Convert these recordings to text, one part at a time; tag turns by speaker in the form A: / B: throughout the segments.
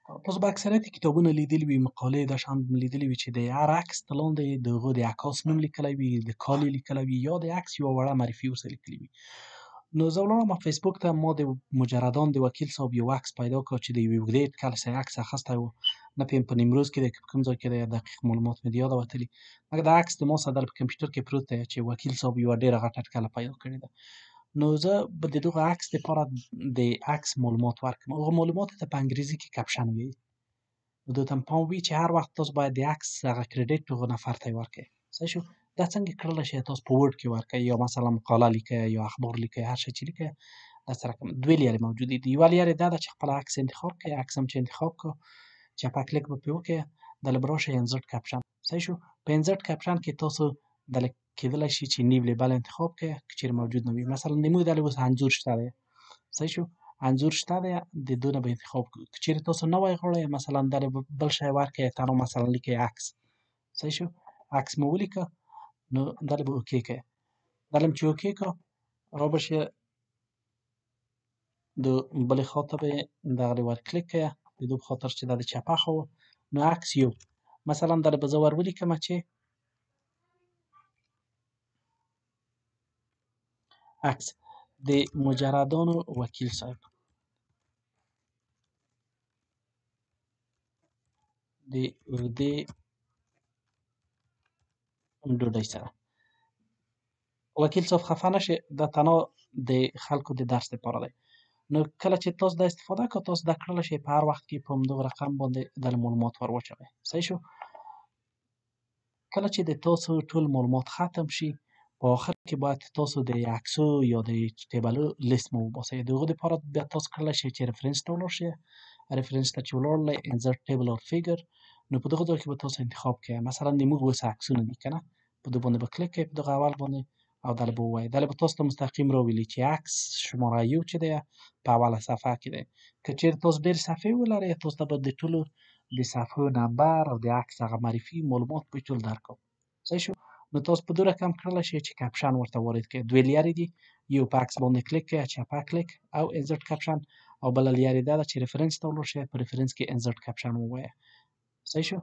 A: تاسو به اکثریت کتابونه لیدلي وي، مقالې دا شیان لیدلي وي چې د هر عکس د لاندې د هغه د عکاس نوم لیکلی وي، د کال یې لیکلی وي یا د عکس یوه وړه معرفي ورسره لیکلې وي. نو زه ولاړم فیسبوک ته، ما د مجردان د وکیل صاحب یو عکس پیدا کړ چې د یوې اوږدې کلسې عکس اخیستی و. نه پوهېږم په نیمروز کې دی که په کوم ځای کې دی، دقیق معلومات مې د یاده وتلي. مګر دا عکس د ما سره په کمپیوټر کې پروت دی چې وکیل صاحب یوه ډېره غټه اټکله پیدا کړې ده. نو زه به د دغه عکس دپاره د عکس معلومات ورکړم. هغه معلوماتو ته په انګریزي کې کپشن وایي. نو دوی ته مو پام وي چې هر وخت تاسو باید د عکس هغه کریډیټ هغه نفر ته یې ورکړئ. صحیح شو؟ دا څنګه کړلی شئ؟ تاسو په ورډ کې ورکړئ یا مثلا مقاله لیکئ یا اخبار لیکئ، هر شی چې لیکئ دا سره دوې لارې موجودې دي. یوه لارې دا ده چې خپله عکس انتخاب کړئ. عکس هم چې انتخاب کړو چپه کلیک به پرې وکړئ، دله به راشئ انزرټ کپشن. صحیح شو؟ په انزرټ کپشن کې تاسو دله کېدلی شي چې نیو لیبل انتخاب کړئ که چېرې موجود نه وي. مثلا د موږ دلې اوس انځور شته دی. صحیح شو؟ انځور شته دی، د دو نه به انتخاب کړو. که چېرې تاسو نوی غواړئ مثلا دلې به بل شی ورکړئ، تنها مثلا لیکئ عکس. صحیح شو؟ عکس مو ولیکه، نو دلې به اوکې کړئ. دلې چې اوکې کړو را به شئ د بلې خواته به یې دغه ور کلیک کړئ، د دو په خاطر چې دا د چپه خوا و. نو عکس یو مثلا دلې به زه ور ولیکمه چې عکس د مجردانو وکیل صاحب د اوږدې ډوډۍ سره. وکیل صاحب خفه نه شئ، دا تنها د خلکو د درس دپاره دی. نو کله چې تاسو دا استفاده کړه، تاسو دا کړلی شئ په هر وخت کې په همدغه رقم باندې دلې معلومات ور واچوئ. صحیح شو؟ کله چې د تاسو ټول معلومات ختم شي، په آخر کې باید تاسو د عکسو یا د ټیبلو لیست مو وباسئ. د هغو دپاره بیا تاسو کړلی شئ چې ریفرنس ته ولاړ شئ. ریفرنس ته چې ولاړلی انزرټ ټیبل اور فیګر، نو په دغه ځای کې به تاسو انتخاب کړئ. مثلا د موږ اوس عکسونه دي که نه، په دې باندې به کلیک کړئ، په دغه اول باندې، او دلې به ووایي. دلې به تاسو ته مستقیم راولي چې عکس شماره یو چې دی په اوله صفحه کې دی. که چېرې تاسو ډېرې صفحې ولرئ، تاسو ته به د ټولو د صفحو نمبر او د عکس هغه معرفي معلومات به ټول درکړم. صحیح شو؟ نو تاسو په دو رقم کړلی شئ چې کپشن ورته وارد کړئ. دوې لارې دي، یو په عکس باندې کلیک کړئ چپه کلیک او انزرټ کپشن، او بله لارې دا ده چې ریفرنس ته ولاړ شئ، په ریفرنس کې انزرټ کپشن ووایه. صحیح شو؟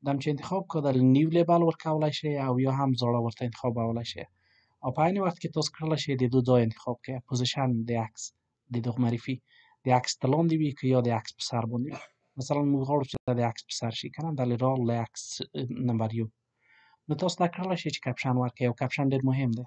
A: دا هم چې انتخاب کړو دلې نیو لیبل ورکولی شئ او یا هم زاړه ورته انتخابولی شئ. او په عین وخت کې تاسو کړلی شئ د دو ځای انتخاب کړئ. پوزیشن د عکس د دغه معرفي د عکس ته لاندې وي که یا د عکس په سر باندې وي. مثلا موږ غواړو چې دا د عکس په سر شي که نه، دلې رال عکس نمبر یو. نو تاسو دا کړلی شئ چې کپشن ورکړئ، او کپشن ډېر مهم دی.